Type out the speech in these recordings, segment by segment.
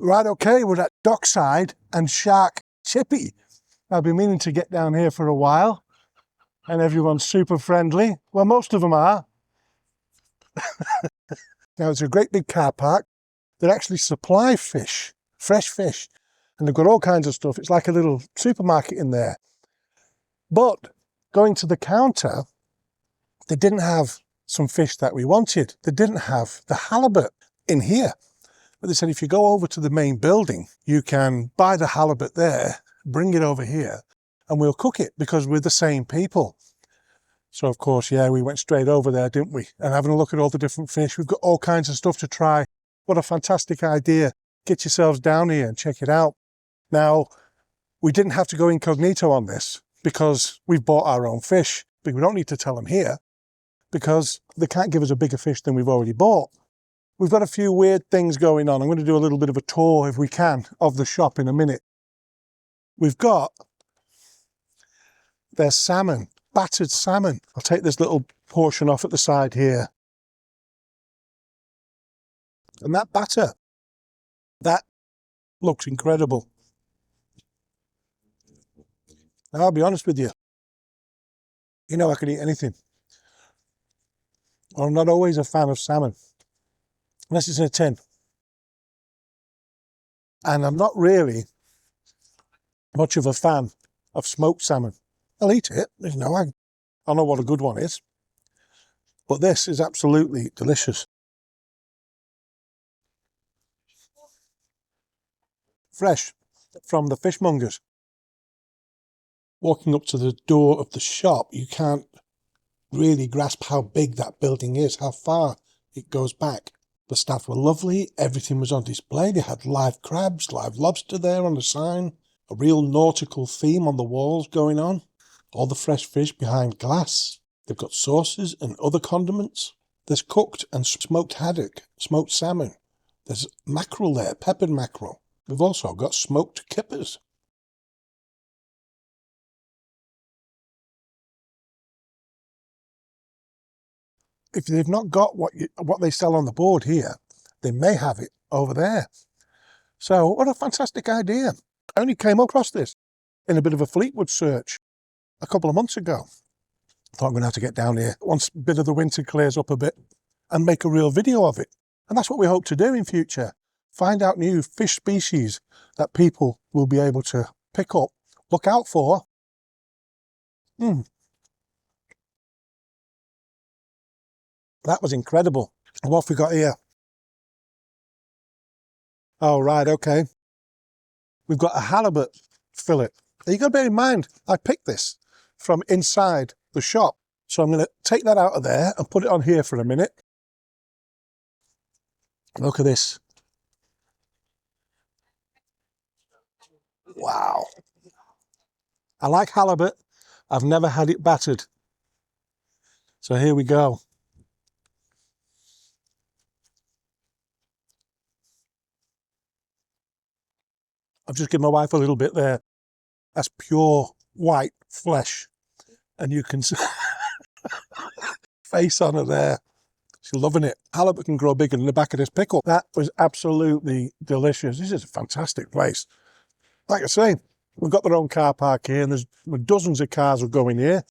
Right, okay, we're at Dockside and Shark Chippy. I've been meaning to get down here for a while, and everyone's super friendly. Well, most of them are. Now, it's a great big car park. They actually supply fish, fresh fish, and they've got all kinds of stuff. It's like a little supermarket in there. But going to the counter, they didn't have some fish that we wanted. They didn't have the halibut in here. But they said if you go over to the main building, you can buy the halibut there, bring it over here, and we'll cook it because we're the same people. So, of course, yeah, we went straight over there, didn't we? And having a look at all the different fish. We've got all kinds of stuff to try. What a fantastic idea. Get yourselves down here and check it out. Now, we didn't have to go incognito on this because we've bought our own fish. But we don't need to tell them here because they can't give us a bigger fish than we've already bought. We've got a few weird things going on. I'm going to do a little bit of a tour, if we can, of the shop in a minute. We've got their salmon, battered salmon. I'll take this little portion off at the side here. And that batter, that looks incredible. Now, I'll be honest with you. You know I can eat anything. I'm not always a fan of salmon, unless it's in a tin. And I'm not really much of a fan of smoked salmon. I'll eat it, you know, I know what a good one is. But this is absolutely delicious. Fresh from the fishmongers. Walking up to the door of the shop, you can't really grasp how big that building is, how far it goes back. The staff were lovely, everything was on display. They had live crabs, live lobster there on the sign, a real nautical theme on the walls going on, all the fresh fish behind glass. They've got sauces and other condiments. There's cooked and smoked haddock, smoked salmon. There's mackerel there, peppered mackerel. We've also got smoked kippers. If they've not got what they sell on the board here, they may have it over there. So what a fantastic idea. I only came across this in a bit of a Fleetwood search a couple of months ago. I thought I'm going to have to get down here once a bit of the winter clears up a bit and make a real video of it. And that's what we hope to do in future. Find out new fish species that people will be able to pick up, look out for. That was incredible. And what have we got here? Oh, right, okay. We've got a halibut fillet. Now, you got to bear in mind, I picked this from inside the shop. So I'm going to take that out of there and put it on here for a minute. Look at this. Wow. I like halibut. I've never had it battered. So here we go. I've just given my wife a little bit there. That's pure white flesh. And you can see face on her there. She's loving it. Halibut can grow bigger than the back of this pickle. That was absolutely delicious. This is a fantastic place. Like I say, we've got their own car park here, and there's dozens of cars will go in here.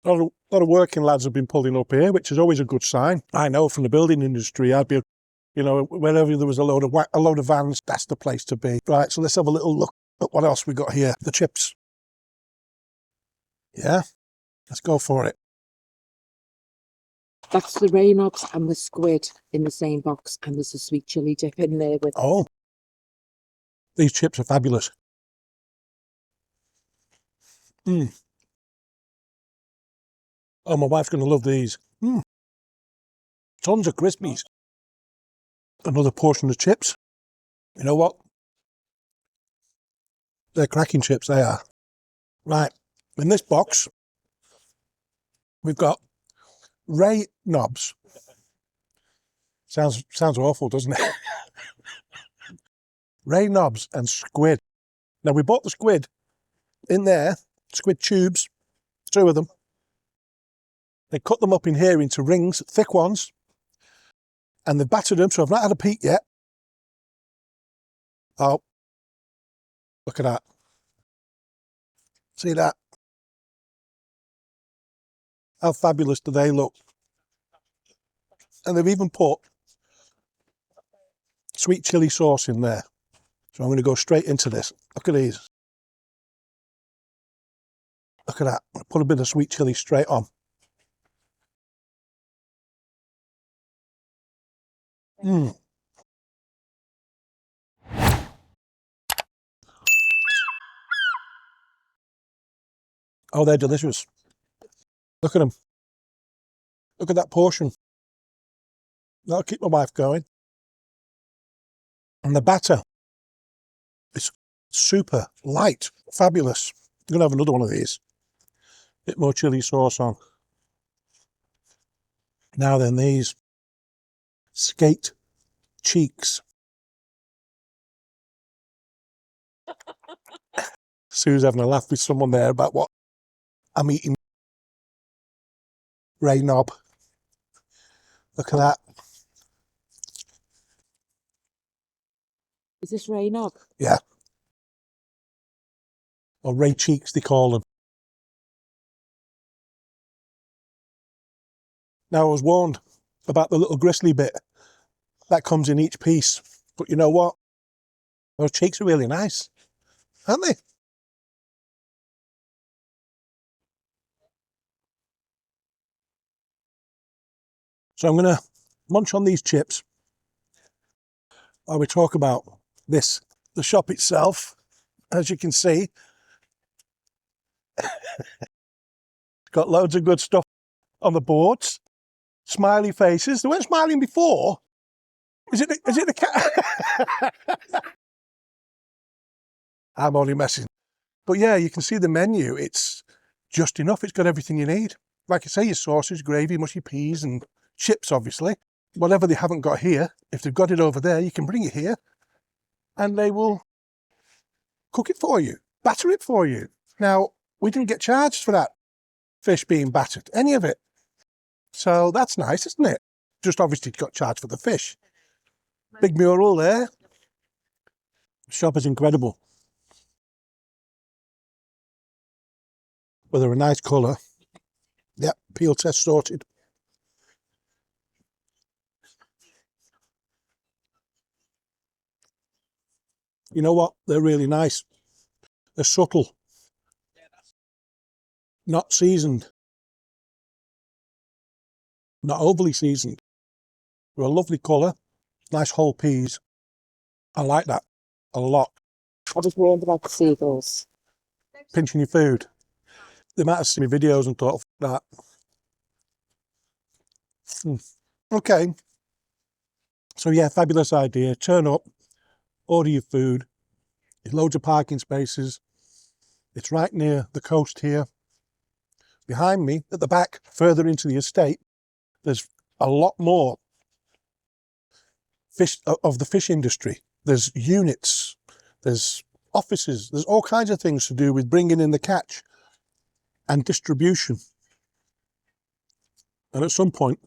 A lot of working lads have been pulling up here, which is always a good sign. I know from the building industry, I'd be, you know, wherever there was a load of vans, that's the place to be. Right, so let's have a little look at what else we got here. The chips. Yeah, let's go for it. That's the ray knobs and the squid in the same box, and there's a sweet chilli dip in there with. Oh, these chips are fabulous. Oh, my wife's going to love these. Tons of crispies. Another portion of chips. You know what? They're cracking chips, they are. Right, in this box, we've got ray knobs. Sounds awful, doesn't it? Ray knobs and squid. Now, we bought the squid in there, squid tubes, 2 of them. They cut them up in here into rings, thick ones, and they've battered them, so I've not had a peek yet. Oh, look at that. See that? How fabulous do they look? And they've even put sweet chili sauce in there. So I'm going to go straight into this. Look at these. Look at that. Put a bit of sweet chili straight on. Mmm. Oh, they're delicious. Look at them. Look at that portion. That'll keep my wife going. And the batter is super light, fabulous. I'm going to have another one of these. Bit more chili sauce on. Now then, these skate cheeks. Sue's having a laugh with someone there about what I'm eating. Ray knob. Look at that. Is this Ray knob? Yeah. Or Ray cheeks, they call them. Now, I was warned about the little gristly bit that comes in each piece. But you know what? Those cheeks are really nice, aren't they? So I'm going to munch on these chips while we talk about this. The shop itself, as you can see, got loads of good stuff on the boards. Smiley faces. They weren't smiling before. Is it the cat? I'm only messing. But yeah, you can see the menu. It's just enough. It's got everything you need. Like I say, your sausage, gravy, mushy peas and chips, obviously. Whatever they haven't got here, if they've got it over there, you can bring it here and they will cook it for you, batter it for you. Now, we didn't get charged for that fish being battered, any of it. So that's nice, isn't it? Just obviously got charged for the fish. Big mural there. The shop is incredible. Well, they're a nice colour. Yep, peel test sorted. You know what? They're really nice. They're subtle. Not seasoned. Not overly seasoned. They're a lovely colour. Nice whole peas. I like that a lot. I was warned about the seagulls. Pinching your food. They might have seen my videos and thought, that. Okay. So yeah, fabulous idea. Turn up, order your food. There's loads of parking spaces. It's right near the coast here. Behind me, at the back, further into the estate, there's a lot more fish of the fish industry. There's units, there's offices, there's all kinds of things to do with bringing in the catch and distribution. And at some point,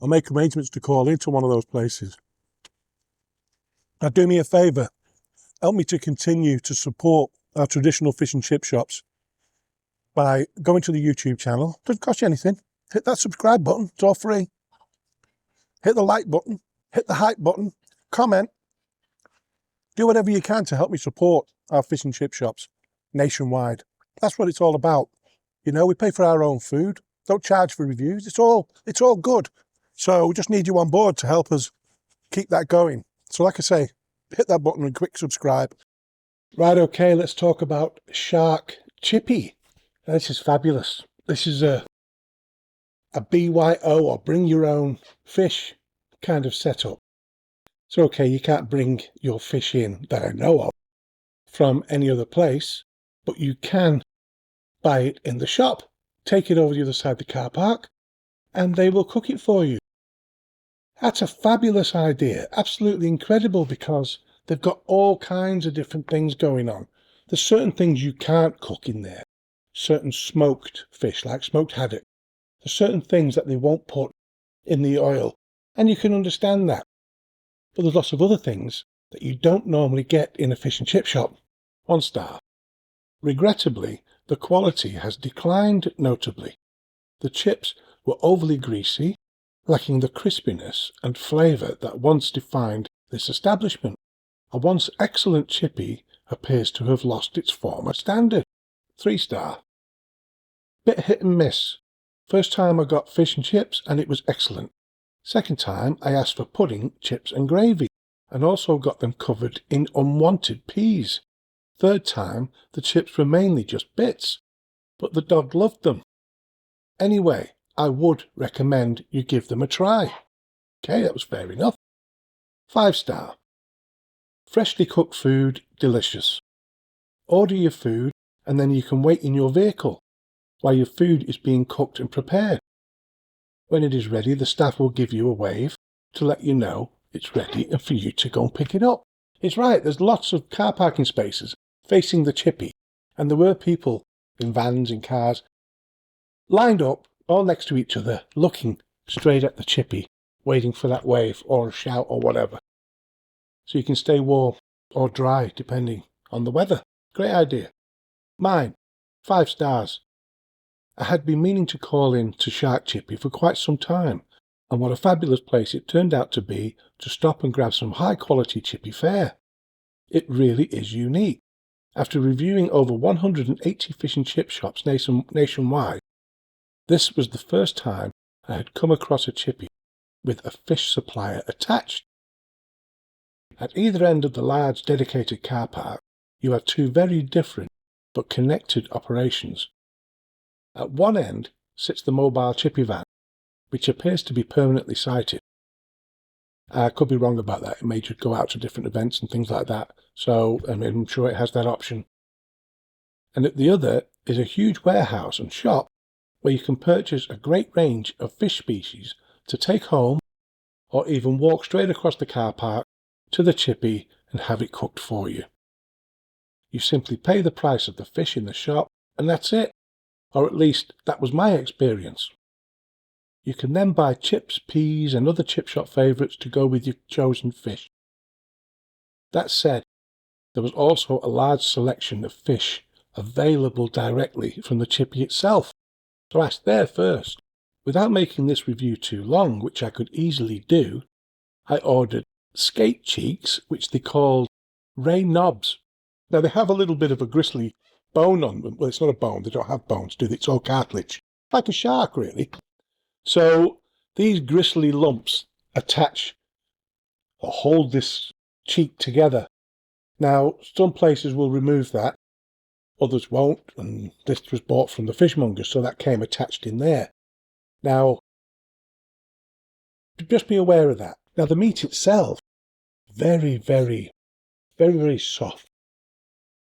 I'll make arrangements to call into one of those places. Now, do me a favour, help me to continue to support our traditional fish and chip shops by going to the YouTube channel. Doesn't cost you anything. Hit that subscribe button, it's all free. Hit the like button, hit the hype button, comment. Do whatever you can to help me support our fish and chip shops nationwide. That's what it's all about. You know, we pay for our own food, don't charge for reviews. It's all good. So we just need you on board to help us keep that going. So like I say, hit that button and quick subscribe. Right, okay, let's talk about Shark Chippy. Now, this is fabulous. This is a BYO, or bring your own fish kind of setup. So okay, you can't bring your fish in, that I know of, from any other place, but you can buy it in the shop, take it over the other side of the car park, and they will cook it for you. That's a fabulous idea, absolutely incredible, because they've got all kinds of different things going on. There's certain things you can't cook in there, certain smoked fish, like smoked haddock. There's certain things that they won't put in the oil, and you can understand that. But there's lots of other things that you don't normally get in a fish and chip shop. 1 star. Regrettably, the quality has declined notably. The chips were overly greasy, lacking the crispiness and flavour that once defined this establishment. A once excellent chippy appears to have lost its former standard. 3 star. Bit hit and miss. First time I got fish and chips and it was excellent. Second time I asked for pudding, chips and gravy and also got them covered in unwanted peas. Third time the chips were mainly just bits, but the dog loved them. Anyway, I would recommend you give them a try. Okay, that was fair enough. 5 star. Freshly cooked food, delicious. Order your food and then you can wait in your vehicle while your food is being cooked and prepared. When it is ready, the staff will give you a wave to let you know it's ready and for you to go and pick it up. It's right, there's lots of car parking spaces facing the chippy, and there were people in vans, in cars, lined up all next to each other, looking straight at the chippy, waiting for that wave or a shout or whatever. So you can stay warm or dry depending on the weather. Great idea. Mine, 5 stars. I had been meaning to call in to Shark Chippy for quite some time, and what a fabulous place it turned out to be to stop and grab some high quality chippy fare. It really is unique. After reviewing over 180 fish and chip shops nationwide, this was the first time I had come across a chippy with a fish supplier attached. At either end of the large dedicated car park, you have 2 very different but connected operations. At one end sits the mobile chippy van, which appears to be permanently sited. I could be wrong about that. It may just go out to different events and things like that. So I'm sure it has that option. And at the other is a huge warehouse and shop where you can purchase a great range of fish species to take home or even walk straight across the car park to the chippy and have it cooked for you. You simply pay the price of the fish in the shop and that's it. Or at least that was my experience. You can then buy chips, peas and other chip shop favourites to go with your chosen fish. That said, there was also a large selection of fish available directly from the chippy itself, so ask there first. Without making this review too long, which I could easily do, I ordered skate cheeks, which they called ray knobs. Now they have a little bit of a gristly bone on them. Well, it's not a bone, they don't have bones, do they? It's all cartilage. Like a shark, really. So these gristly lumps attach or hold this cheek together. Now, some places will remove that, others won't, and this was bought from the fishmongers, so that came attached in there. Now, just be aware of that. Now, the meat itself, very, very, very, very soft,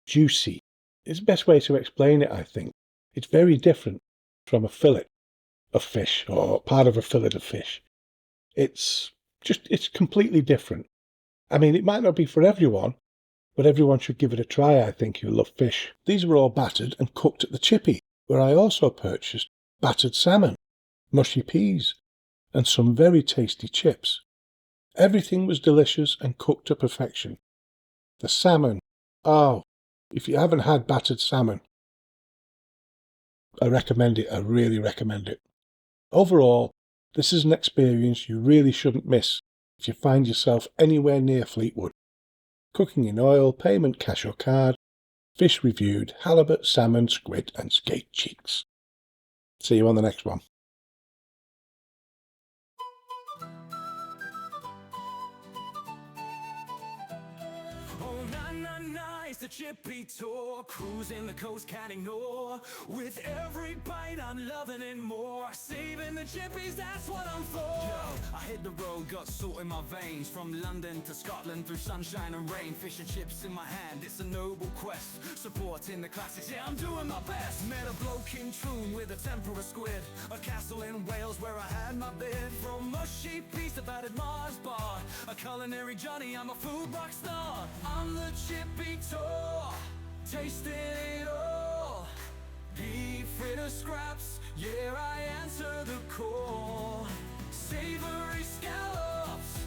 juicy. It's the best way to explain it, I think. It's very different from a fillet of fish or part of a fillet of fish. It's completely different. I mean, it might not be for everyone, but everyone should give it a try, I think, who love fish. These were all battered and cooked at the chippy, where I also purchased battered salmon, mushy peas, and some very tasty chips. Everything was delicious and cooked to perfection. The salmon, oh, if you haven't had battered salmon, I recommend it. I really recommend it. Overall, this is an experience you really shouldn't miss if you find yourself anywhere near Fleetwood. Cooking in oil, payment cash or card, fish reviewed, halibut, salmon, squid and skate cheeks. See you on the next one. The Chippy Tour, cruising the coast, can't ignore. With every bite, I'm loving it more. Saving the chippies, that's what I'm for. Yo, I hit the road, got salt in my veins. From London to Scotland, through sunshine and rain. Fish and chips in my hand, it's a noble quest. Supporting the classics, yeah, I'm doing my best. Met a bloke in Troon with a tempura squid. A castle in Wales where I had my bid. From Mushy piece to Battered Mars bar. A culinary Johnny, I'm a food rock star. I'm the Chippy Tour, tasting it all. Beef fritter scraps, yeah, I answer the call. Savory scallops,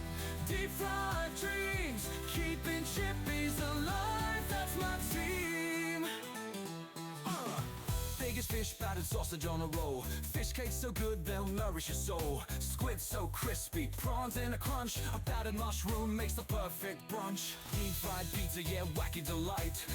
Deep fried dreams, keeping chippies alive, that's my team. Biggest fish, battered sausage on a roll. Fish cakes so good they'll nourish your soul. Squid so crispy, prawns in a crunch. A battered mushroom makes the perfect brunch. Deep fried pizza, yeah, wacky delight.